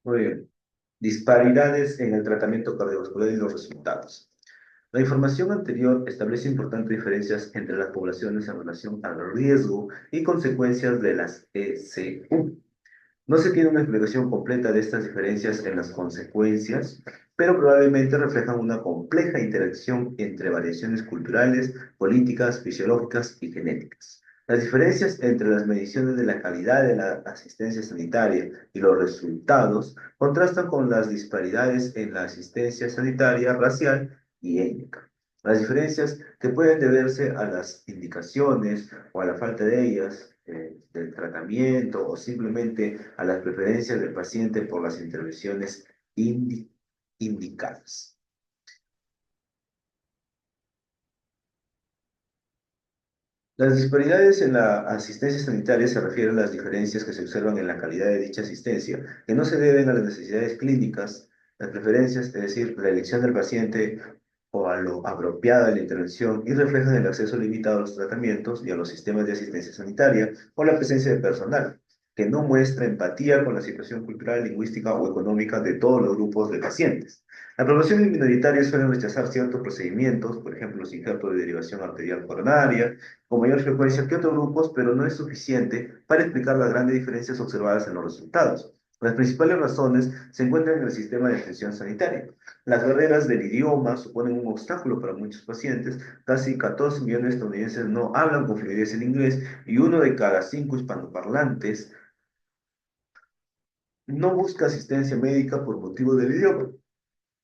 Muy bien. Disparidades en el tratamiento cardiovascular y los resultados. La información anterior establece importantes diferencias entre las poblaciones en relación al riesgo y consecuencias de las ECU. No se tiene una explicación completa de estas diferencias en las consecuencias, pero probablemente reflejan una compleja interacción entre variaciones culturales, políticas, fisiológicas y genéticas. Las diferencias entre las mediciones de la calidad de la asistencia sanitaria y los resultados contrastan con las disparidades en la asistencia sanitaria racial y étnica. Las diferencias que pueden deberse a las indicaciones o a la falta de ellas, del tratamiento o simplemente a las preferencias del paciente por las intervenciones indicadas. Las disparidades en la asistencia sanitaria se refieren a las diferencias que se observan en la calidad de dicha asistencia, que no se deben a las necesidades clínicas, las preferencias, es decir, la elección del paciente o a lo apropiada de la intervención, y reflejan el acceso limitado a los tratamientos y a los sistemas de asistencia sanitaria o la presencia de personal, que no muestra empatía con la situación cultural, lingüística o económica de todos los grupos de pacientes. La población minoritaria suele rechazar ciertos procedimientos, por ejemplo, los injertos de derivación arterial coronaria, con mayor frecuencia que otros grupos, pero no es suficiente para explicar las grandes diferencias observadas en los resultados. Las principales razones se encuentran en el sistema de atención sanitaria. Las barreras del idioma suponen un obstáculo para muchos pacientes. Casi 14 millones de estadounidenses no hablan con fluidez el inglés y uno de cada cinco hispanoparlantes no busca asistencia médica por motivo del idioma.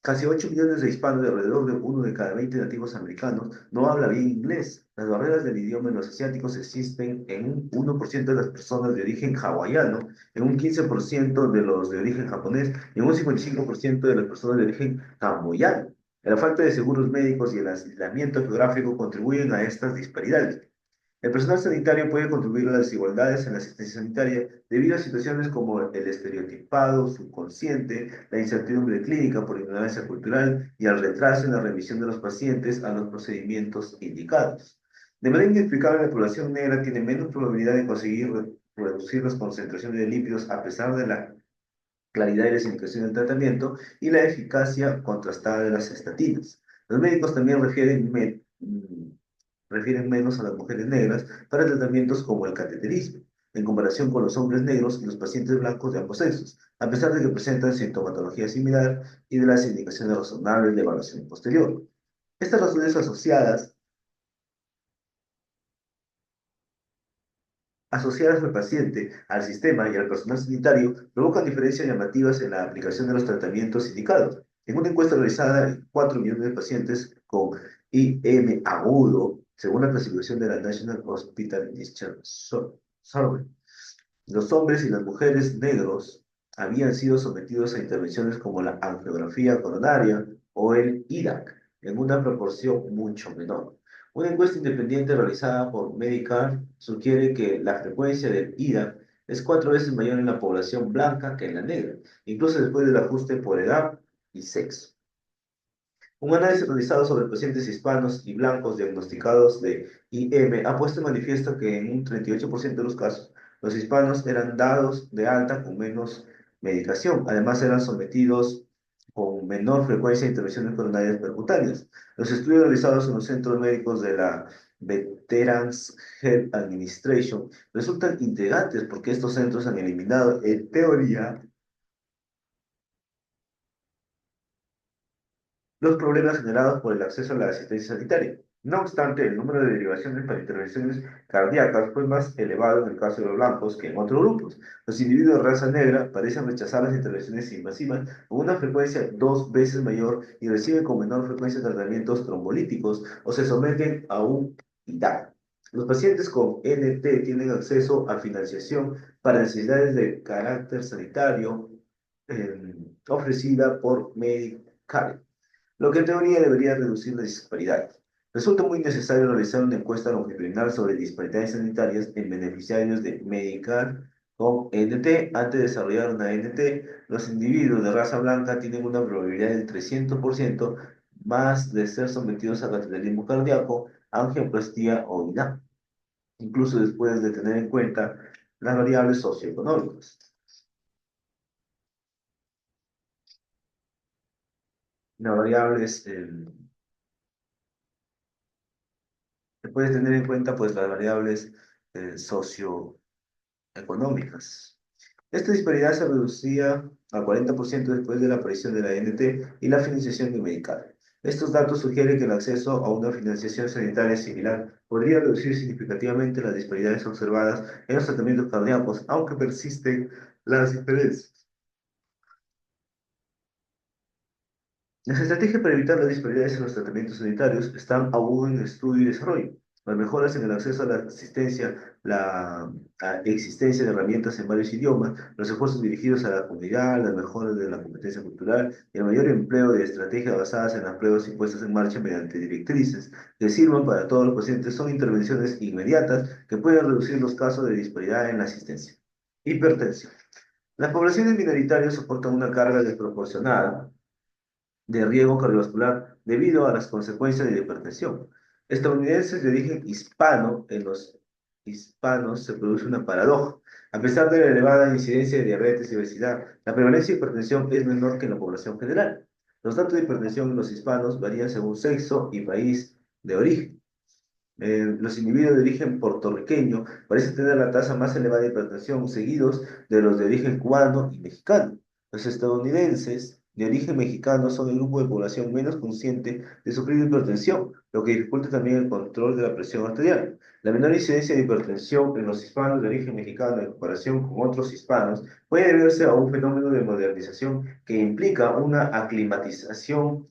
Casi 8 millones de hispanos y alrededor de uno de cada 20 nativos americanos no habla bien inglés. Las barreras del idioma en los asiáticos existen en un 1% de las personas de origen hawaiano, en un 15% de los de origen japonés y en un 55% de las personas de origen camboyano. La falta de seguros médicos y el aislamiento geográfico contribuyen a estas disparidades. El personal sanitario puede contribuir a las desigualdades en la asistencia sanitaria debido a situaciones como el estereotipado subconsciente, la incertidumbre clínica por ignorancia cultural y el retraso en la remisión de los pacientes a los procedimientos indicados. De manera inexplicable, la población negra tiene menos probabilidad de conseguir reducir las concentraciones de lípidos a pesar de la claridad y la indicaciones del tratamiento y la eficacia contrastada de las estatinas. Los médicos también refieren menos a las mujeres negras para tratamientos como el cateterismo, en comparación con los hombres negros y los pacientes blancos de ambos sexos, a pesar de que presentan sintomatología similar y de las indicaciones razonables de evaluación posterior. Estas razones asociadas al paciente, al sistema y al personal sanitario provocan diferencias llamativas en la aplicación de los tratamientos indicados. En una encuesta realizada en 4 millones de pacientes con IM agudo, según la clasificación de la National Hospital Discharge Survey, los hombres y las mujeres negros habían sido sometidos a intervenciones como la angiografía coronaria o el IDAC, en una proporción mucho menor. Una encuesta independiente realizada por Medicare sugiere que la frecuencia del IDAC es 4 veces mayor en la población blanca que en la negra, incluso después del ajuste por edad y sexo. Un análisis realizado sobre pacientes hispanos y blancos diagnosticados de IM ha puesto en manifiesto que en un 38% de los casos, los hispanos eran dados de alta con menos medicación. Además, eran sometidos con menor frecuencia a intervenciones coronarias percutáneas. Los estudios realizados en los centros médicos de la Veterans Health Administration resultan integrantes porque estos centros han eliminado, en teoría, los problemas generados por el acceso a la asistencia sanitaria. No obstante, el número de derivaciones para intervenciones cardíacas fue más elevado en el caso de los blancos que en otros grupos. Los individuos de raza negra parecen rechazar las intervenciones invasivas con una frecuencia 2 veces mayor y reciben con menor frecuencia tratamientos trombolíticos o se someten a un IDAC. Los pacientes con NT tienen acceso a financiación para necesidades de carácter sanitario ofrecida por Medicare, lo que en teoría debería reducir las disparidades. Resulta muy necesario realizar una encuesta longitudinal sobre disparidades sanitarias en beneficiarios de Medicare con NT. Antes de desarrollar una NT, los individuos de raza blanca tienen una probabilidad del 300% más de ser sometidos a cateterismo cardíaco, angioplastía o INAP, incluso después de tener en cuenta las variables socioeconómicas. Las variables, se puede tener en cuenta pues las variables socioeconómicas. Esta disparidad se reducía al 40% después de la aparición de la ANT y la financiación de Medicare. Estos datos sugieren que el acceso a una financiación sanitaria similar podría reducir significativamente las disparidades observadas en los tratamientos cardíacos, aunque persisten las diferencias. Las estrategias para evitar las disparidades en los tratamientos sanitarios están aún en estudio y desarrollo. Las mejoras en el acceso a la asistencia, la existencia de herramientas en varios idiomas, los esfuerzos dirigidos a la comunidad, las mejoras de la competencia cultural y el mayor empleo de estrategias basadas en las pruebas y puestas en marcha mediante directrices que sirvan para todos los pacientes son intervenciones inmediatas que pueden reducir los casos de disparidad en la asistencia. Hipertensión. Las poblaciones minoritarias soportan una carga desproporcionada de riesgo cardiovascular debido a las consecuencias de la hipertensión. Estadounidenses de origen hispano, en los hispanos se produce una paradoja. A pesar de la elevada incidencia de diabetes y obesidad, la prevalencia de hipertensión es menor que en la población general. Los datos de hipertensión en los hispanos varían según sexo y país de origen. Los individuos de origen puertorriqueño parecen tener la tasa más elevada de hipertensión, seguidos de los de origen cubano y mexicano. Los estadounidenses de origen mexicano son el grupo de población menos consciente de sufrir hipertensión, lo que dificulta también el control de la presión arterial. La menor incidencia de hipertensión en los hispanos de origen mexicano en comparación con otros hispanos puede deberse a un fenómeno de modernización que implica una aclimatización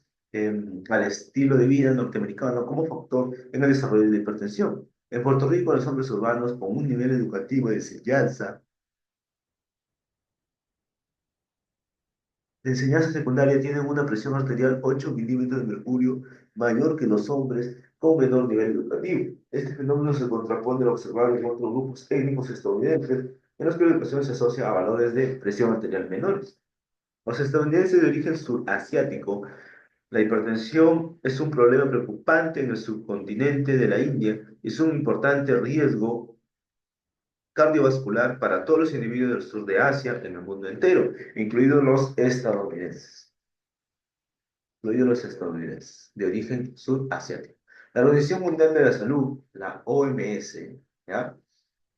al estilo de vida norteamericano como factor en el desarrollo de la hipertensión. En Puerto Rico, los hombres urbanos con un nivel educativo de enseñanza secundaria tienen una presión arterial 8 milímetros de mercurio mayor que los hombres con menor nivel educativo. Este fenómeno se contrapone al observado en otros grupos étnicos estadounidenses en los que la presión se asocia a valores de presión arterial menores. Los estadounidenses de origen surasiático, la hipertensión es un problema preocupante en el subcontinente de la India y es un importante riesgo cardiovascular para todos los individuos del sur de Asia, en el mundo entero, incluidos los estadounidenses de origen surasiático. La Organización Mundial de la Salud, la OMS, ¿ya?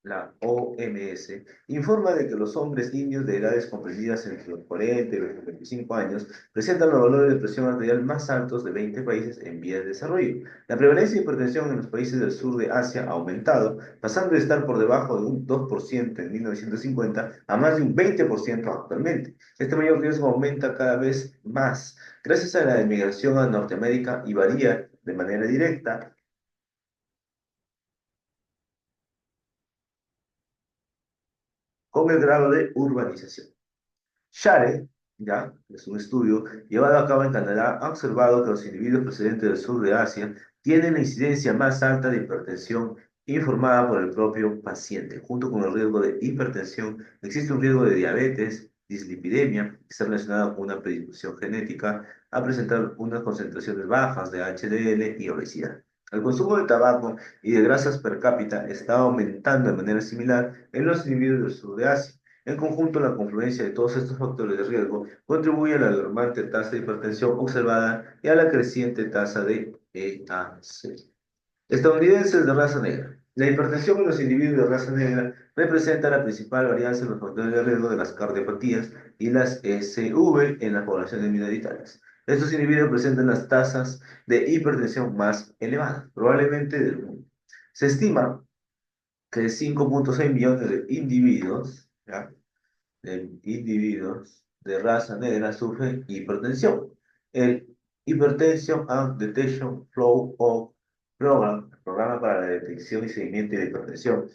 La OMS, informa de que los hombres indios de edades comprendidas entre los 40 y los 25 años presentan los valores de presión arterial más altos de 20 países en vías de desarrollo. La prevalencia de hipertensión en los países del sur de Asia ha aumentado, pasando de estar por debajo de un 2% en 1950 a más de un 20% actualmente. Este mayor riesgo aumenta cada vez más gracias a la emigración a Norteamérica y varía de manera directa con el grado de urbanización. Share, ya, es un estudio llevado a cabo en Canadá, ha observado que los individuos procedentes del sur de Asia tienen la incidencia más alta de hipertensión informada por el propio paciente. Junto con el riesgo de hipertensión, existe un riesgo de diabetes, dislipidemia, que está relacionada con una predisposición genética a presentar unas concentraciones bajas de HDL y obesidad. El consumo de tabaco y de grasas per cápita está aumentando de manera similar en los individuos del sur de Asia. En conjunto, la confluencia de todos estos factores de riesgo contribuye a la alarmante tasa de hipertensión observada y a la creciente tasa de EAC. Estadounidenses de raza negra. La hipertensión en los individuos de raza negra representa la principal varianza en los factores de riesgo de las cardiopatías y las SV en las poblaciones minoritarias. Estos individuos presentan las tasas de hipertensión más elevadas, probablemente del mundo. Se estima que 5,6 millones de individuos, ¿ya?, de individuos de raza negra sufren hipertensión. El Hypertension and Detection Flow of Program, el programa para la detección y seguimiento de la hipertensión,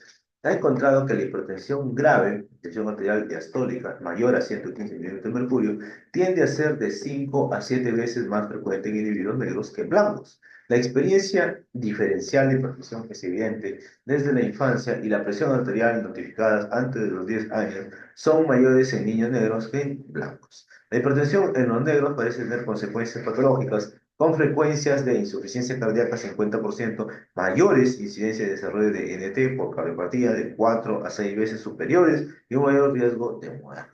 ha encontrado que la hipertensión grave, tensión arterial diastólica mayor a 115 milímetros de mercurio, tiende a ser de 5 a 7 veces más frecuente en individuos negros que en blancos. La experiencia diferencial de hipertensión es evidente desde la infancia y la presión arterial notificadas antes de los 10 años son mayores en niños negros que en blancos. La hipertensión en los negros parece tener consecuencias patológicas con frecuencias de insuficiencia cardíaca 50% mayores, incidencia de desarrollo de NT por cardiopatía de 4 a 6 veces superiores y un mayor riesgo de muerte.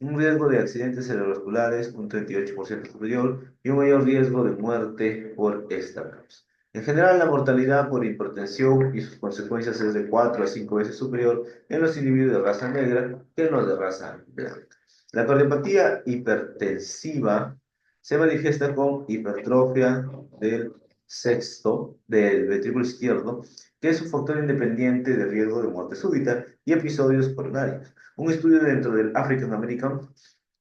un riesgo de accidentes cerebrovasculares un 38% superior y un mayor riesgo de muerte por esta causa. En general, la mortalidad por hipertensión y sus consecuencias es de 4 a 5 veces superior en los individuos de raza negra que en los de raza blanca. La cardiopatía hipertensiva se manifiesta con hipertrofia del sexto del ventrículo izquierdo, que es un factor independiente de riesgo de muerte súbita y episodios coronarios. Un estudio dentro del African American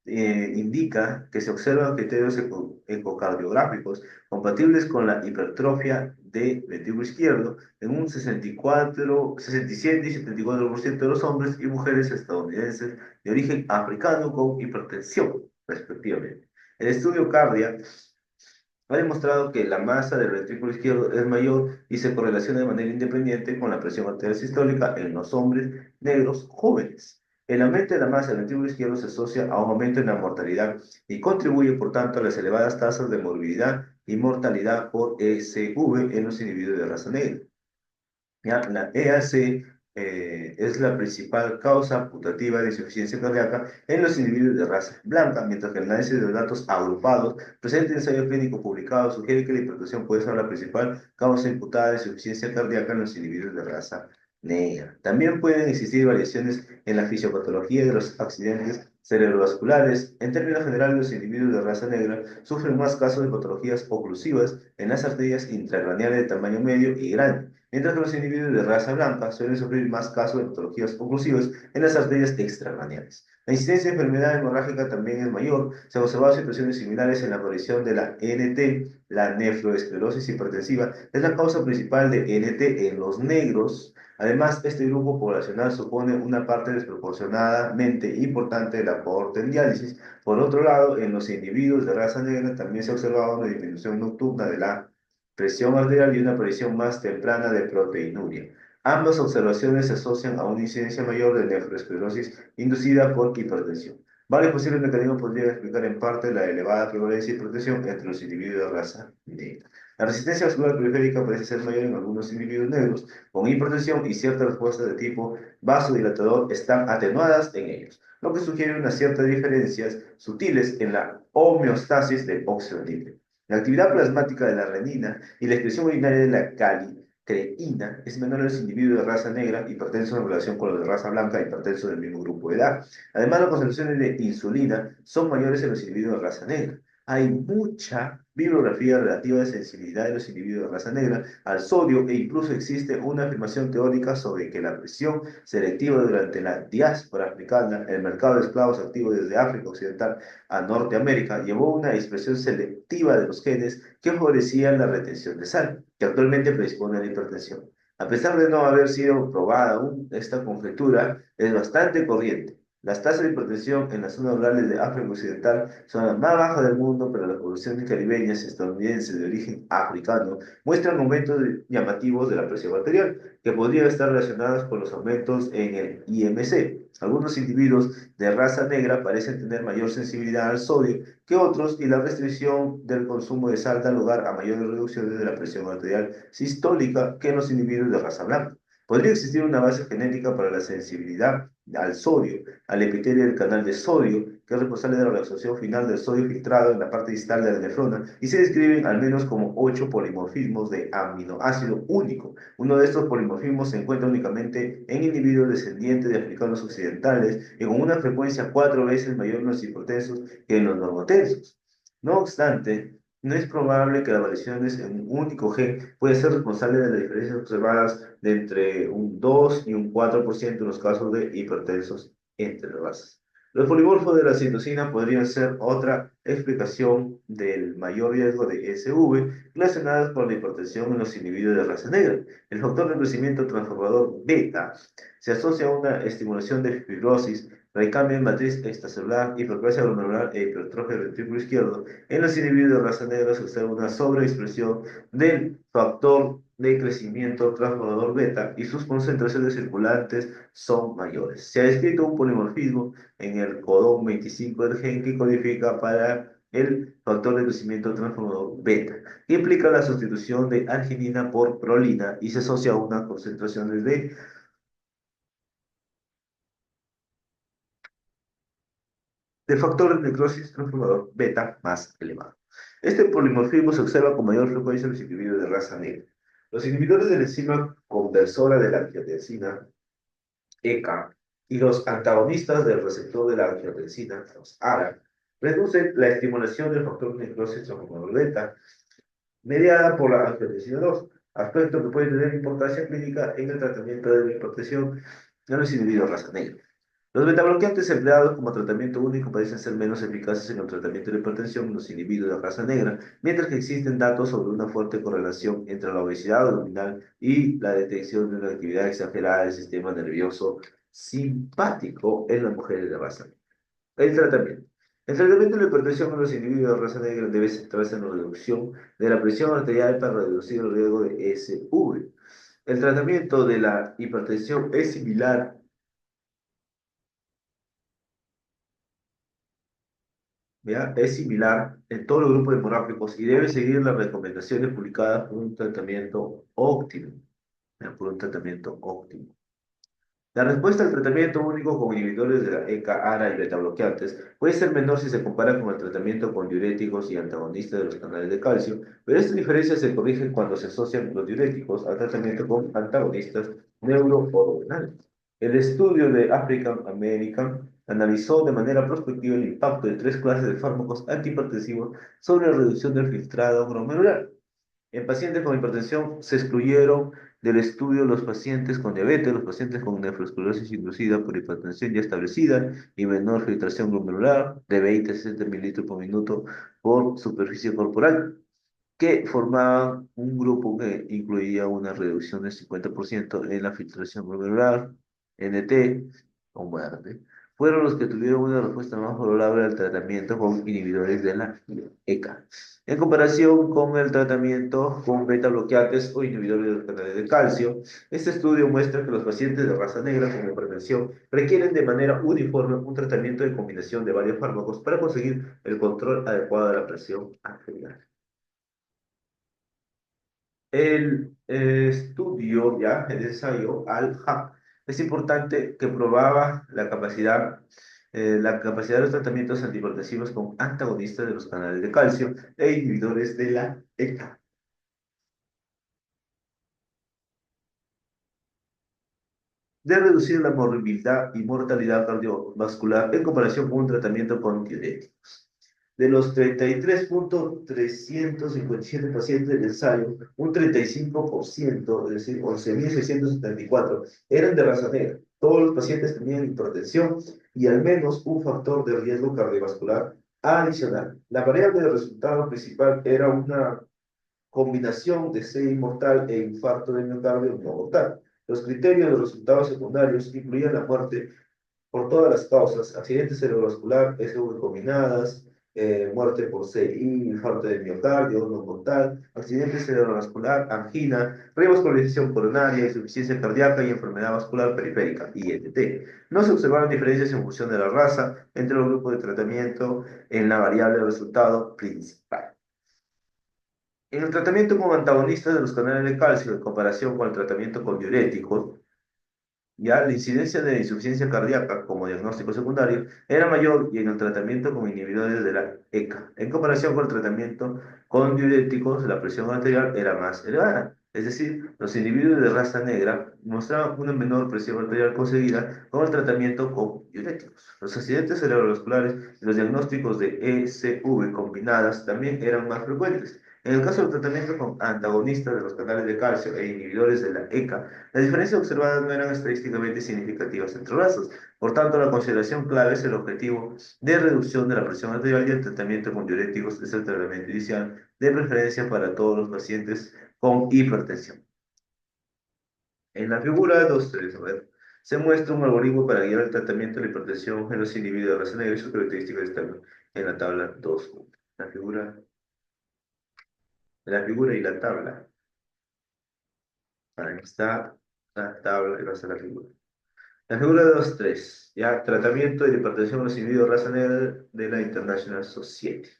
indica que se observan criterios ecocardiográficos compatibles con la hipertrofia de ventrículo izquierdo en un 64, 67 y 74% de los hombres y mujeres estadounidenses de origen africano con hipertensión, respectivamente. El estudio Cardia ha demostrado que la masa del ventrículo izquierdo es mayor y se correlaciona de manera independiente con la presión arterial sistólica en los hombres negros jóvenes. El aumento de la masa del ventrículo izquierdo se asocia a un aumento en la mortalidad y contribuye, por tanto, a las elevadas tasas de morbilidad y mortalidad por ESV en los individuos de raza negra. ¿Ya? La EAC es la principal causa putativa de insuficiencia cardíaca en los individuos de raza blanca, mientras que el análisis de datos agrupados presente en ensayo clínico publicado sugiere que la hipertensión puede ser la principal causa imputada de insuficiencia cardíaca en los individuos de raza negra. También pueden existir variaciones en la fisiopatología de los accidentes cerebrovasculares. En términos generales, los individuos de raza negra sufren más casos de patologías oclusivas en las arterias intracraneales de tamaño medio y grande, mientras que los individuos de raza blanca suelen sufrir más casos de patologías oclusivas en las arterias extracraneales. La incidencia de enfermedad hemorrágica también es mayor. Se han observado situaciones similares en la aparición de la NT, la nefroesclerosis hipertensiva. Es la causa principal de NT en los negros. Además, este grupo poblacional supone una parte desproporcionadamente importante del aporte en diálisis. Por otro lado, en los individuos de raza negra también se ha observado una disminución nocturna de la presión arterial y una aparición más temprana de proteinuria. Ambas observaciones se asocian a una incidencia mayor de nefroesclerosis inducida por hipertensión. Varios posibles mecanismos podrían explicar en parte la elevada prevalencia de hipertensión entre los individuos de raza negra. La resistencia vascular periférica parece ser mayor en algunos individuos negros con hipertensión y ciertas respuestas de tipo vasodilatador están atenuadas en ellos, lo que sugiere unas ciertas diferencias sutiles en la homeostasis del óxido nítrico. La actividad plasmática de la renina y la expresión urinaria de la calicreína es menor en los individuos de raza negra hipertensos en relación con los de raza blanca hipertensos del mismo grupo de edad. Además, las concentraciones de insulina son mayores en los individuos de raza negra. Hay mucha bibliografía relativa de sensibilidad de los individuos de raza negra al sodio e incluso existe una afirmación teórica sobre que la presión selectiva durante la diáspora africana, el mercado de esclavos activo desde África Occidental a Norteamérica, llevó a una expresión selectiva de los genes que favorecían la retención de sal, que actualmente predispone a la hipertensión. A pesar de no haber sido probada aún, esta conjetura es bastante corriente. Las tasas de hipertensión en las zonas rurales de África Occidental son las más bajas del mundo, pero las poblaciones caribeñas y estadounidenses de origen africano muestran aumentos llamativos de la presión arterial, que podrían estar relacionados con los aumentos en el IMC. Algunos individuos de raza negra parecen tener mayor sensibilidad al sodio que otros y la restricción del consumo de sal da lugar a mayores reducciones de la presión arterial sistólica que en los individuos de raza blanca. Podría existir una base genética para la sensibilidad al sodio, al epitelio del canal de sodio, que es responsable de la absorción final del sodio filtrado en la parte distal de la nefrona, y se describen al menos como 8 polimorfismos de aminoácido único. Uno de estos polimorfismos se encuentra únicamente en individuos descendientes de africanos occidentales y con una frecuencia 4 veces mayor en los hipotensos que en los normotensos. No obstante, no es probable que las variaciones en un único gen puedan ser responsables de las diferencias observadas de entre un 2 y un 4% en los casos de hipertensos entre razas. Los polimorfos de la citosina podrían ser otra explicación del mayor riesgo de SV relacionadas con la hipertensión en los individuos de raza negra. El factor de crecimiento transformador beta se asocia a una estimulación de fibrosis, recambio en matriz extracelular, hiperplasia glomerular e hipertrofia del ventrículo izquierdo. En los individuos de raza negra se observa una sobreexpresión del factor de crecimiento transformador beta y sus concentraciones circulantes son mayores. Se ha descrito un polimorfismo en el codón 25 del gen que codifica para el factor de crecimiento transformador beta, que implica la sustitución de arginina por prolina y se asocia a unas concentraciones de del factor de necrosis transformador beta más elevado. Este polimorfismo se observa con mayor frecuencia en los individuos de raza negra. Los inhibidores de la enzima conversora de la angiotensina, ECA, y los antagonistas del receptor de la angiotensina, los ARA, reducen la estimulación del factor de necrosis transformador beta, mediada por la angiotensina 2, aspecto que puede tener importancia clínica en el tratamiento de la hipertensión en los individuos de raza negra. Los betabloqueantes empleados como tratamiento único parecen ser menos eficaces en el tratamiento de la hipertensión en los individuos de raza negra, mientras que existen datos sobre una fuerte correlación entre la obesidad abdominal y la detección de una actividad exagerada del sistema nervioso simpático en las mujeres de raza negra. El tratamiento. El tratamiento de la hipertensión en los individuos de raza negra debe centrarse en la reducción de la presión arterial para reducir el riesgo de SV. El tratamiento de la hipertensión es similar, ¿ya? Es similar en todos los grupos demográficos y debe seguir las recomendaciones publicadas por un tratamiento óptimo, ¿ya? Por un tratamiento óptimo. La respuesta al tratamiento único con inhibidores de la ECA, ARA y betabloqueantes puede ser menor si se compara con el tratamiento con diuréticos y antagonistas de los canales de calcio, pero estas diferencias se corrigen cuando se asocian los diuréticos al tratamiento con antagonistas neurohormonales. El estudio de African American analizó de manera prospectiva el impacto de tres clases de fármacos antihipertensivos sobre la reducción del filtrado glomerular. En pacientes con hipertensión se excluyeron del estudio los pacientes con diabetes, los pacientes con nefroesclerosis inducida por hipertensión ya establecida y menor filtración glomerular de 20 a 60 mililitros por minuto por superficie corporal, que formaban un grupo que incluía una reducción del 50% en la filtración glomerular, NT o muerte. Fueron los que tuvieron una respuesta más favorable al tratamiento con inhibidores de la ECA, en comparación con el tratamiento con beta bloqueantes o inhibidores de los canales de calcio. Este estudio muestra que los pacientes de raza negra con hipertensión requieren de manera uniforme un tratamiento de combinación de varios fármacos para conseguir el control adecuado de la presión arterial. El estudio, ya, el ensayo Al-Haq, es importante que probaba la capacidad de los tratamientos antihipertensivos con antagonistas de los canales de calcio e inhibidores de la ECA, de reducir la morbilidad y mortalidad cardiovascular en comparación con un tratamiento con diuréticos. De los 33.357 pacientes del ensayo, un 35%, es decir, 11.674, eran de raza negra. Todos los pacientes tenían hipertensión y al menos un factor de riesgo cardiovascular adicional. La variable de resultado principal era una combinación de CI mortal e infarto de miocardio no mortal. Los criterios de los resultados secundarios incluían la muerte por todas las causas: accidente cerebrovascular, SV combinadas, muerte por CI, infarto de miocardio no mortal, accidente cerebrovascular, angina, revascularización coronaria, insuficiencia cardíaca y enfermedad vascular periférica, INT. No se observaron diferencias en función de la raza entre los grupos de tratamiento en la variable de resultado principal. En el tratamiento con antagonistas de los canales de calcio, en comparación con el tratamiento con diuréticos, ya la incidencia de insuficiencia cardíaca como diagnóstico secundario era mayor y en el tratamiento con inhibidores de la ECA. En comparación con el tratamiento con diuréticos, la presión arterial era más elevada. Es decir, los individuos de raza negra mostraban una menor presión arterial conseguida con el tratamiento con diuréticos. Los accidentes cerebrovasculares y los diagnósticos de ECV combinadas también eran más frecuentes. En el caso del tratamiento con antagonistas de los canales de calcio e inhibidores de la ECA, las diferencias observadas no eran estadísticamente significativas entre razas. Por tanto, la consideración clave es el objetivo de reducción de la presión arterial y el tratamiento con diuréticos es el tratamiento inicial de preferencia para todos los pacientes con hipertensión. En la figura 2.3, a ver, se muestra un algoritmo para guiar el tratamiento de la hipertensión en los individuos de raza negra y sus características están en la tabla 2. La figura, la figura y la tabla. Ahí está la tabla y va a ser la figura. La figura 2.3, ya, tratamiento de la hipertensión en los individuos de raza negra de la International Society.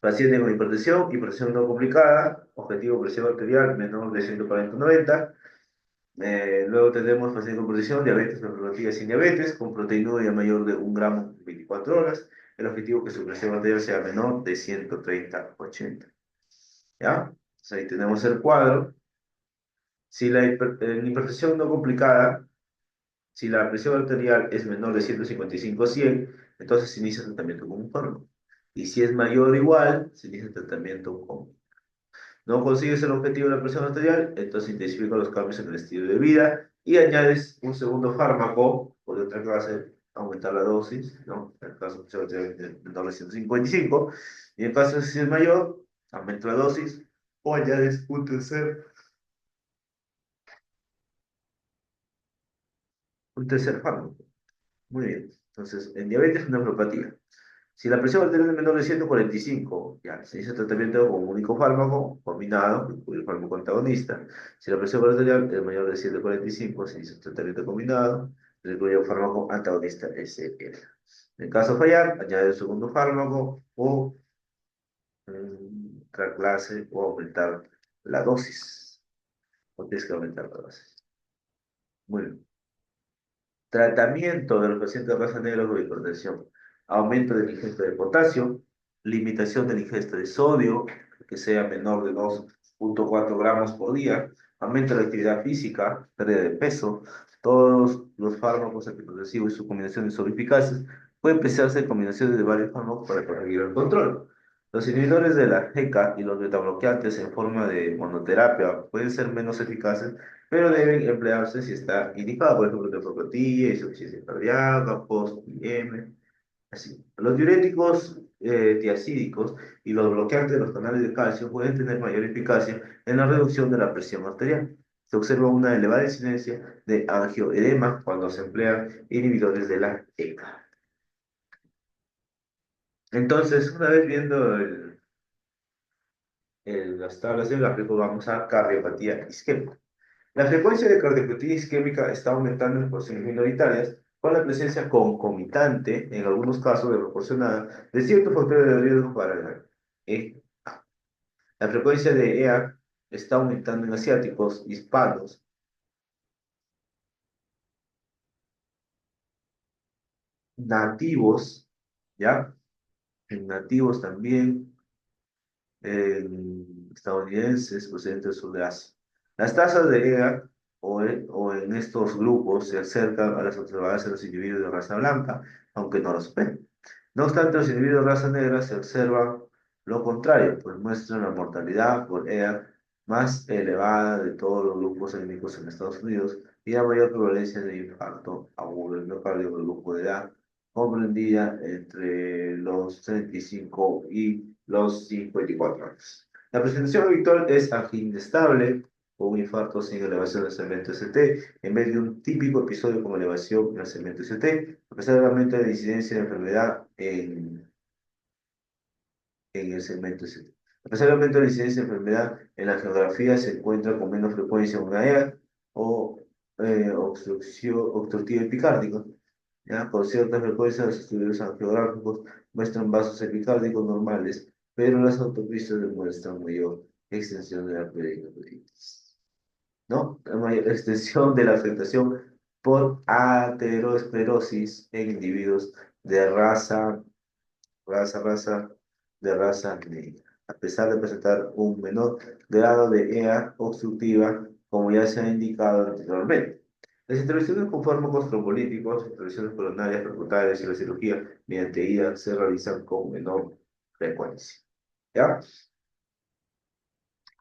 Paciente con hipertensión no complicada, objetivo presión arterial menor de 140/90. Luego tenemos paciente con hipertensión, diabetes, nefropatía sin diabetes, con proteinuria mayor de 1 gramo 24 24 horas. El objetivo es que su presión arterial sea menor de 130/80. ¿Ya? Entonces ahí tenemos el cuadro. Si la hipertensión no complicada, si la presión arterial es menor de 155/100, entonces se inicia el tratamiento con un fármaco. Y si es mayor o igual, se inicia el tratamiento con. No consigues el objetivo de la presión arterial, entonces intensifica los cambios en el estilo de vida y añades un segundo fármaco o de otra clase, aumentar la dosis, ¿no? En el caso de presión arterial menor de 155, y en caso de si es mayor, aumenta la dosis o añades un tercer fármaco. Muy bien. Entonces, en diabetes, una nefropatía. Si la presión arterial es menor de 145, ya, se inicia tratamiento con un único fármaco combinado, que incluye el fármaco antagonista. Si la presión arterial es mayor de 145, se inicia tratamiento combinado, que incluye un fármaco antagonista SL. En caso de fallar, añade el segundo fármaco o otra clase o aumentar la dosis. O tienes que aumentar la dosis. Muy bien. Tratamiento de los pacientes de raza negra con hipertensión. Aumento de la ingesta de potasio, limitación de la ingesta de sodio, que sea menor de 2,4 gramos por día, aumento de la actividad física, pérdida de peso. Todos los fármacos antihipertensivos y sus combinaciones son eficaces. Pueden empezarse en combinaciones de varios fármacos para conseguir el control. Los inhibidores de la GECA y los betabloqueantes en forma de monoterapia pueden ser menos eficaces, pero deben emplearse si está indicado, por ejemplo, nefropatía, insuficiencia cardíaca, post-IM, así. Los diuréticos tiacídicos y los bloqueantes de los canales de calcio pueden tener mayor eficacia en la reducción de la presión arterial. Se observa una elevada incidencia de angioedema cuando se emplean inhibidores de la ECA. Entonces, una vez viendo las tablas de gráfico, vamos a cardiopatía isquémica. La frecuencia de cardiopatía isquémica está aumentando en porciones minoritarias con la presencia concomitante, en algunos casos desproporcionada, de ciertos factores de riesgo para la EA. La frecuencia de EA está aumentando en asiáticos, hispanos, nativos, ¿ya? En nativos también, estadounidenses procedentes del sur de Asia. Las tasas de EGA o en estos grupos se acercan a las observadas en los individuos de raza blanca, aunque no lo superen. No obstante, los individuos de raza negra se observa lo contrario, pues muestran la mortalidad por EGA más elevada de todos los grupos étnicos en Estados Unidos y la mayor prevalencia de infarto agudo del miocardio del grupo de edad comprendida entre los 35 y los 54 años. La presentación habitual es angina estable o un infarto sin elevación del segmento ST, en vez de un típico episodio con elevación del segmento ST, a pesar del aumento de la incidencia de enfermedad en el segmento ST. A pesar del aumento de la incidencia de enfermedad en la geografía, se encuentra con menos frecuencia una EAC o obstrucción obstructiva epicárdica. ¿Ya? Por cierta frecuencia, los estudios angiográficos muestran vasos epicárdicos normales, pero las autopistas demuestran mayor extensión de la pericarditis, ¿no? La mayor extensión de la afectación por aterosclerosis en individuos de raza, de raza negra, a pesar de presentar un menor grado de EA obstructiva, como ya se ha indicado anteriormente. Las intervenciones con fármacos trombolíticos, intervenciones coronarias, percutales y la cirugía mediante IDA se realizan con menor frecuencia. ¿Ya?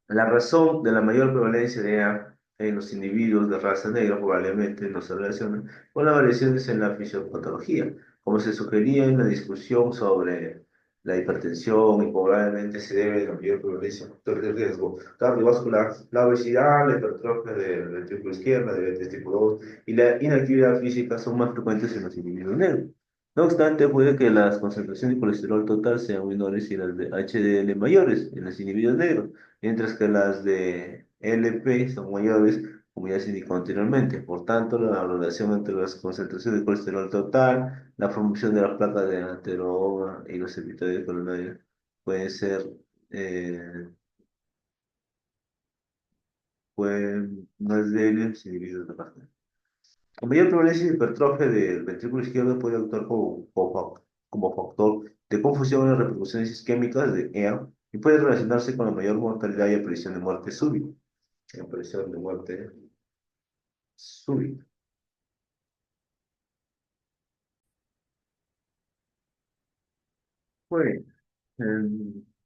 La razón de la mayor prevalencia de EA en los individuos de raza negra probablemente no se relaciona con las variaciones en la fisiopatología, como se sugería en la discusión sobre la hipertensión y probablemente se debe a la mayor prevalencia de factores de riesgo cardiovascular, la obesidad, la hipertrofia del ventrículo izquierdo, diabetes tipo 2 y la inactividad física son más frecuentes en los individuos negros. No obstante, puede que las concentraciones de colesterol total sean menores y las de HDL mayores en los individuos negros, mientras que las de LP son mayores, como ya se indicó anteriormente. Por tanto, la relación entre las concentraciones de colesterol total, la formación de las placas de ateroma y los epitelios coronarios pueden ser, eh, pueden, no es débil en los individuos de raza. Con mayor prevalencia de hipertrofia del ventrículo izquierdo puede actuar como cofactor. como factor de confusión en las repercusiones isquémicas de EA y puede relacionarse con la mayor mortalidad y aparición de muerte súbita. Aparición de muerte súbita. Bueno,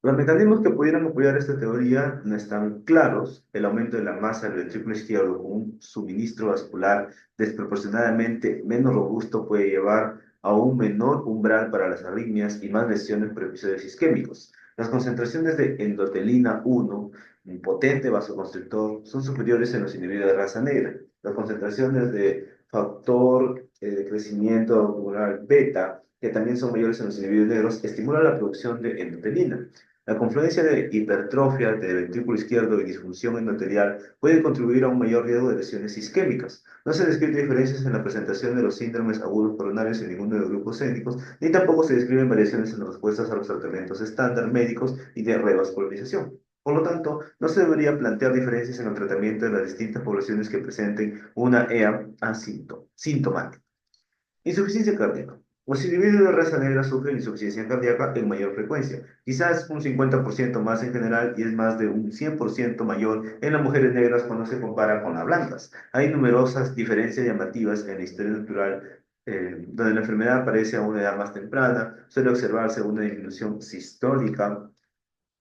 los mecanismos que pudieran apoyar esta teoría no están claros. El aumento de la masa del ventrículo izquierdo con un suministro vascular desproporcionadamente menos robusto puede llevar a un menor umbral para las arritmias y más lesiones por episodios isquémicos. Las concentraciones de endotelina 1, un potente vasoconstrictor, son superiores en los individuos de raza negra. Las concentraciones de factor de crecimiento ocular beta, que también son mayores en los individuos negros, estimulan la producción de endotelina. La confluencia de hipertrofia del ventrículo izquierdo y disfunción endotelial puede contribuir a un mayor riesgo de lesiones isquémicas. No se describen diferencias en la presentación de los síndromes agudos coronarios en ninguno de los grupos étnicos, ni tampoco se describen variaciones en las respuestas a los tratamientos estándar médicos y de revascularización. Por lo tanto, no se debería plantear diferencias en el tratamiento de las distintas poblaciones que presenten una EA asintomática. Insuficiencia cardíaca. Los individuos de raza negra sufren insuficiencia cardíaca en mayor frecuencia, quizás un 50% más en general y es más de un 100% mayor en las mujeres negras cuando se compara con las blancas. Hay numerosas diferencias llamativas en la historia natural, donde la enfermedad aparece a una edad más temprana, suele observarse una disminución sistólica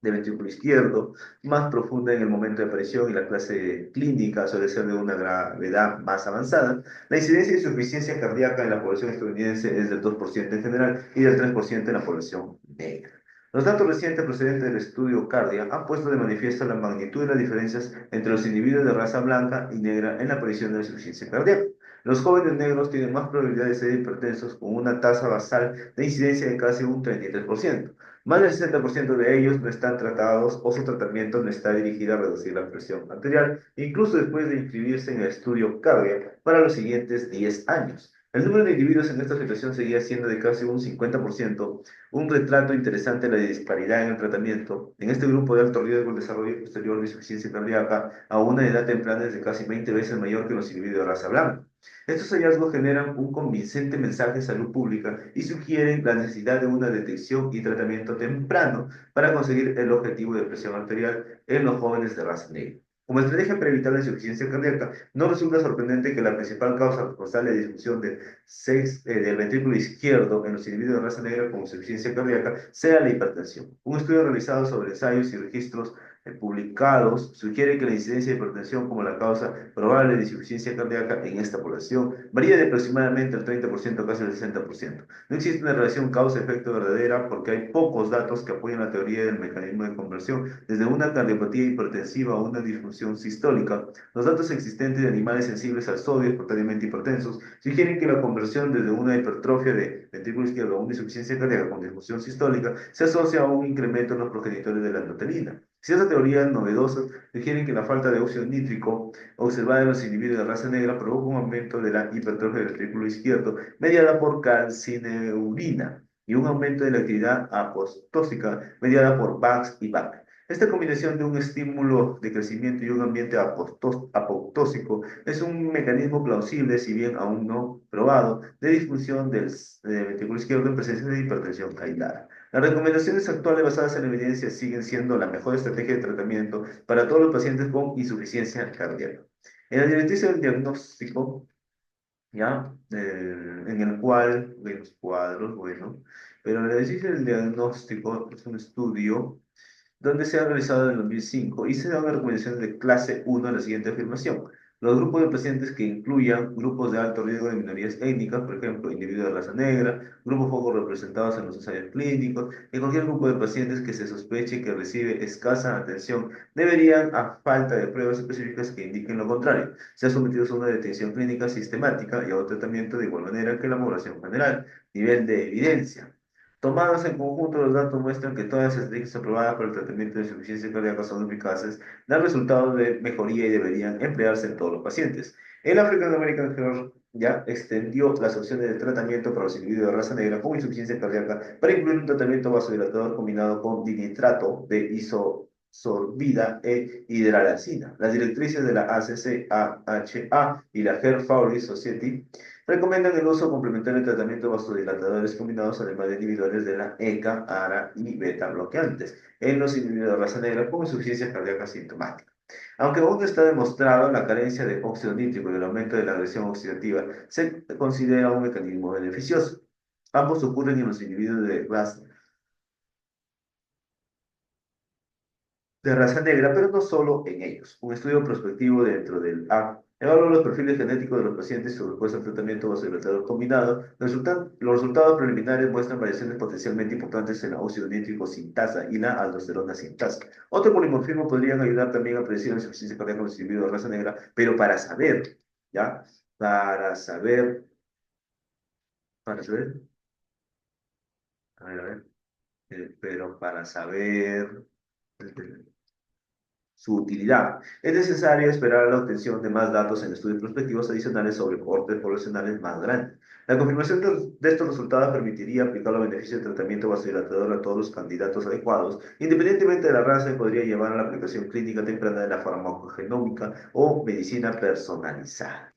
de ventrículo izquierdo, más profunda en el momento de aparición y la clase clínica suele ser de una gravedad más avanzada. La incidencia de insuficiencia cardíaca en la población estadounidense es del 2% en general y del 3% en la población negra. Los datos recientes procedentes del estudio Cardia han puesto de manifiesto la magnitud de las diferencias entre los individuos de raza blanca y negra en la aparición de la insuficiencia cardíaca. Los jóvenes negros tienen más probabilidad de ser hipertensos con una tasa basal de incidencia de casi un 33%. Más del 60% de ellos no están tratados o su tratamiento no está dirigido a reducir la presión arterial, incluso después de inscribirse en el estudio cardíaco para los siguientes 10 años. El número de individuos en esta situación seguía siendo de casi un 50%, un retrato interesante de la disparidad en el tratamiento. En este grupo de alto riesgo, el desarrollo posterior de insuficiencia cardíaca a una edad temprana es de casi 20 veces mayor que los individuos de raza blanca. Estos hallazgos generan un convincente mensaje de salud pública y sugieren la necesidad de una detección y tratamiento temprano para conseguir el objetivo de presión arterial en los jóvenes de raza negra. Como estrategia para evitar la insuficiencia cardíaca, no resulta sorprendente que la principal causa responsable de disfunción del ventrículo izquierdo en los individuos de raza negra con insuficiencia cardíaca sea la hipertensión. Un estudio realizado sobre ensayos y registros publicados sugiere que la incidencia de hipertensión como la causa probable de insuficiencia cardíaca en esta población varía de aproximadamente el 30% a casi el 60%. No existe una relación causa-efecto verdadera porque hay pocos datos que apoyan la teoría del mecanismo de conversión desde una cardiopatía hipertensiva a una disfunción sistólica. Los datos existentes de animales sensibles al sodio, espontáneamente hipertensos, sugieren que la conversión desde una hipertrofia de ventrículo izquierdo a una insuficiencia cardíaca con disfunción sistólica se asocia a un incremento en los progenitores de la endotelina. Ciertas teorías novedosas sugieren que la falta de óxido nítrico observada en los individuos de raza negra provoca un aumento de la hipertrofia del ventrículo izquierdo mediada por calcineurina y un aumento de la actividad apostósica mediada por VAX y BAC. Esta combinación de un estímulo de crecimiento y un ambiente apoptósico es un mecanismo plausible, si bien aún no probado, de disfunción del ventrículo izquierdo en presencia de hipertensión aislada. Las recomendaciones actuales basadas en la evidencia siguen siendo la mejor estrategia de tratamiento para todos los pacientes con insuficiencia cardíaca. En la directriz del diagnóstico, ¿ya? En el cual, de los cuadros, bueno, pero la directriz del diagnóstico es un estudio donde se ha realizado en el 2005 y se dan recomendaciones de clase 1 a la siguiente afirmación. Los grupos de pacientes que incluyan grupos de alto riesgo de minorías étnicas, por ejemplo, individuos de raza negra, grupos poco representados en los ensayos clínicos, y cualquier grupo de pacientes que se sospeche que recibe escasa atención, deberían, a falta de pruebas específicas que indiquen lo contrario, ser sometidos a una detención clínica sistemática y a un tratamiento de igual manera que la población general. Nivel de evidencia. Tomados en conjunto, los datos muestran que todas las estrategias aprobadas para el tratamiento de insuficiencia cardíaca son eficaces, dan resultados de mejoría y deberían emplearse en todos los pacientes. El African American Heart ya extendió las opciones de tratamiento para los individuos de raza negra con insuficiencia cardíaca para incluir un tratamiento vasodilatador combinado con dinitrato de isosorbida e hidralazina. Las directrices de la ACC, AHA y la Heart Failure Society Recomiendan el uso complementario de tratamientos vasodilatadores combinados, además de inhibidores de la ECA, ARA y beta bloqueantes, en los individuos de raza negra con insuficiencia cardíaca sintomática. Aunque aún no está demostrado la carencia de óxido nítrico y el aumento de la agresión oxidativa, se considera un mecanismo beneficioso. Ambos ocurren en los individuos de raza negra, pero no solo en ellos. Un estudio prospectivo dentro del A evaluó los perfiles genéticos de los pacientes y su respuesta al tratamiento vasodilatador combinado. Los resultados preliminares muestran variaciones potencialmente importantes en la óxido nítrico sintasa y la aldosterona sintasa. Otro polimorfismo podrían ayudar también a predecir la insuficiencia cardíaca en los individuos de raza negra, pero para saber, ¿ya? Para saber, para saber, a ver, pero para saber su utilidad. Es necesario esperar la obtención de más datos en estudios prospectivos adicionales sobre cohortes poblacionales más grandes. La confirmación de estos resultados permitiría aplicar los beneficios del tratamiento vasodilatador a todos los candidatos adecuados, independientemente de la raza, y podría llevar a la aplicación clínica temprana de la farmacogenómica o medicina personalizada.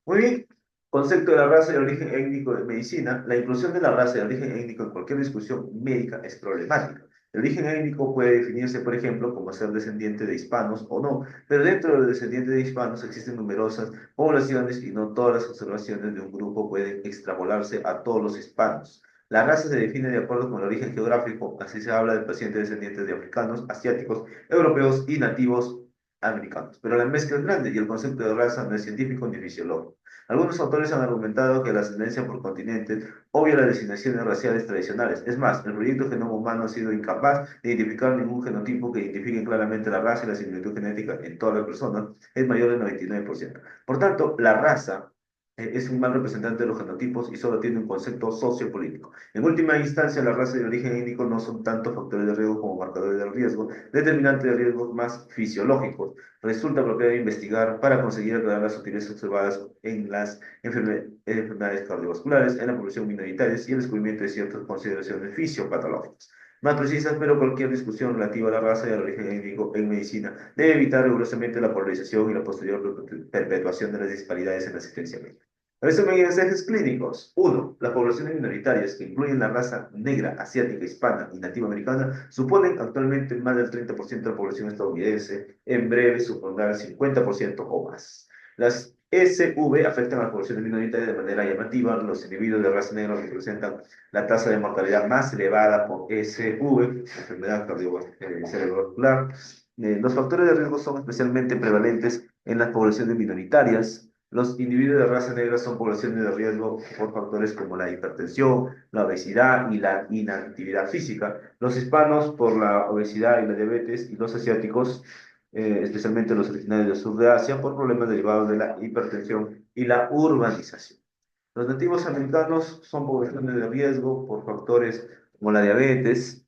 Muy bien. Concepto de la raza y el origen étnico de medicina. La inclusión de la raza y el origen étnico en cualquier discusión médica es problemática. El origen étnico puede definirse, por ejemplo, como ser descendiente de hispanos o no, pero dentro de los descendientes de hispanos existen numerosas poblaciones y no todas las observaciones de un grupo pueden extrapolarse a todos los hispanos. La raza se define de acuerdo con el origen geográfico, así se habla de pacientes descendientes de africanos, asiáticos, europeos y nativos americanos. Pero la mezcla es grande y el concepto de raza no es científico ni fisiológico. Algunos autores han argumentado que la ascendencia por continentes obvia las designaciones raciales tradicionales. Es más, el proyecto Genoma Humano ha sido incapaz de identificar ningún genotipo que identifique claramente la raza, y la similitud genética en todas las personas es mayor del 99%. Por tanto, la raza es un mal representante de los genotipos y solo tiene un concepto sociopolítico. En última instancia, la raza y el origen étnico no son tanto factores de riesgo como marcadores de riesgo, determinantes de riesgos más fisiológicos. Resulta apropiado investigar para conseguir aclarar las sutilezas observadas en las enfermedades cardiovasculares, en la población minoritaria y el descubrimiento de ciertas consideraciones fisiopatológicas. Más precisas, pero cualquier discusión relativa a la raza y al origen étnico en medicina debe evitar rigurosamente la polarización y la posterior perpetuación de las disparidades en la asistencia médica. Resumen en ejes clínicos. 1. Las poblaciones minoritarias, que incluyen la raza negra, asiática, hispana y nativa americana, suponen actualmente más del 30% de la población estadounidense. En breve supondrá el 50% o más. Las SV afectan a las poblaciones minoritarias de manera llamativa. Los individuos de raza negra representan la tasa de mortalidad más elevada por SV, enfermedad cerebrovascular. Los factores de riesgo son especialmente prevalentes en las poblaciones minoritarias. Los individuos de raza negra son poblaciones de riesgo por factores como la hipertensión, la obesidad y la inactividad física. Los hispanos por la obesidad y la diabetes, y los asiáticos, especialmente los originarios del sur de Asia, por problemas derivados de la hipertensión y la urbanización. Los nativos americanos son poblaciones de riesgo por factores como la diabetes.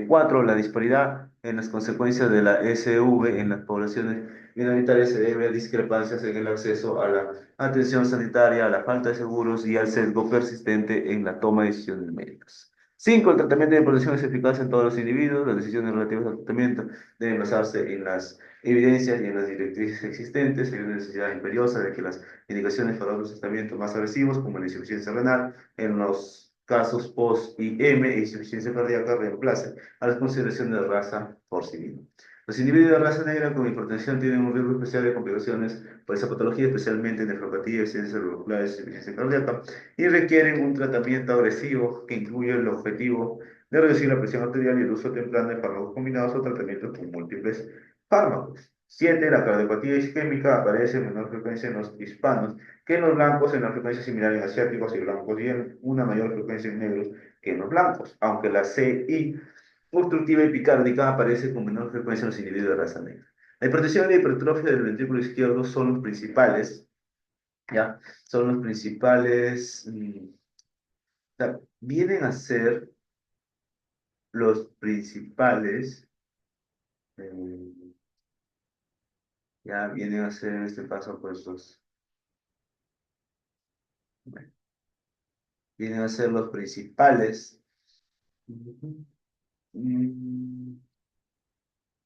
4. La disparidad en las consecuencias de la SV en las poblaciones minoritarias se debe a discrepancias en el acceso a la atención sanitaria, a la falta de seguros y al sesgo persistente en la toma de decisiones médicas. 5. El tratamiento de protección es eficaz en todos los individuos. Las decisiones relativas al tratamiento deben basarse en las evidencias y en las directrices existentes. Hay una necesidad imperiosa de que las indicaciones para otros tratamientos más agresivos, como la insuficiencia renal, en los casos post-IM e insuficiencia cardíaca, reemplacen a las consideraciones de raza por sí mismas. Los individuos de raza negra con hipertensión tienen un riesgo especial de complicaciones por esa patología, especialmente nefropatía, accidentes cerebrovasculares y insuficiencia cardíaca, y requieren un tratamiento agresivo que incluye el objetivo de reducir la presión arterial y el uso temprano de fármacos combinados o tratamientos con múltiples fármacos. 7. La cardiopatía isquémica aparece en menor frecuencia en los hispanos que en los blancos, en la frecuencia similar en asiáticos y blancos, y en una mayor frecuencia en negros que en los blancos, aunque la CI obstructiva y picárdica aparece con menor frecuencia en los individuos de raza negra. La hipertensión y la hipertrofia del ventrículo izquierdo son los principales, ¿ya? Son los principales, o sea, vienen a ser los principales, eh, ya vienen a ser en este paso, pues bueno, vienen a ser los principales. Mm,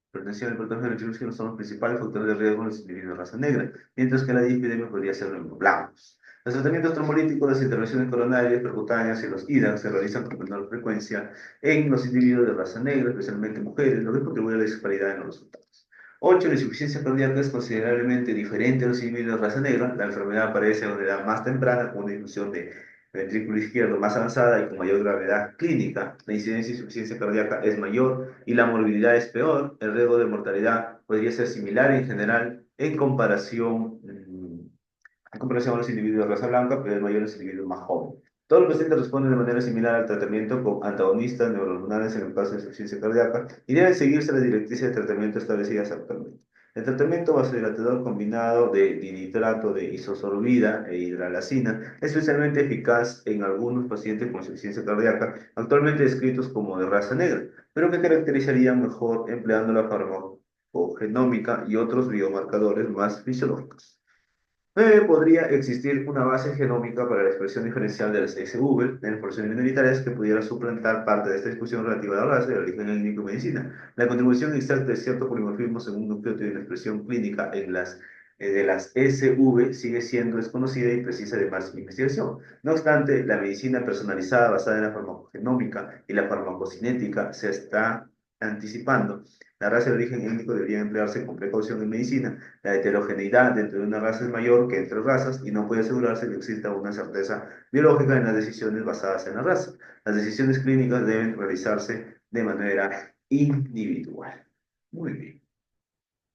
Hipertensión y hipertrofia de los son los principales factores de riesgo en los individuos de raza negra, mientras que la dislipidemia podría ser en los blancos. Los tratamientos trombolíticos, las intervenciones coronarias, percutáneas y los IDAN se realizan con menor frecuencia en los individuos de raza negra, especialmente mujeres, lo que contribuye a la disparidad en los resultados. 8. La insuficiencia cardíaca es considerablemente diferente a los individuos de raza negra. La enfermedad aparece a una edad más temprana, con una disminución de ventrículo izquierdo más avanzada y con mayor gravedad clínica. La incidencia de insuficiencia cardíaca es mayor y la morbilidad es peor. El riesgo de mortalidad podría ser similar en general en comparación a los individuos de raza blanca, pero es mayor en los individuos más jóvenes. Todos los pacientes responden de manera similar al tratamiento con antagonistas neurohormonales en el caso de insuficiencia cardíaca y deben seguirse las directrices de tratamiento establecidas actualmente. El tratamiento vasodilatador combinado de dinitrato de isosorbida e hidralazina es especialmente eficaz en algunos pacientes con insuficiencia cardíaca, actualmente descritos como de raza negra, pero que caracterizarían mejor empleando la farmacogenómica y otros biomarcadores más fisiológicos. 9. Podría existir una base genómica para la expresión diferencial de las SV en porciones minoritarias que pudiera suplantar parte de esta discusión relativa a la raza y el origen étnico y medicina. La contribución exacta de cierto polimorfismo según un nucleótido y la expresión clínica de las SV sigue siendo desconocida y precisa de más investigación. No obstante, la medicina personalizada basada en la farmacogenómica y la farmacocinética se está anticipando. La raza de origen étnico debería emplearse con precaución en medicina. La heterogeneidad dentro de una raza es mayor que entre razas y no puede asegurarse que exista una certeza biológica en las decisiones basadas en la raza. Las decisiones clínicas deben realizarse de manera individual. Muy bien.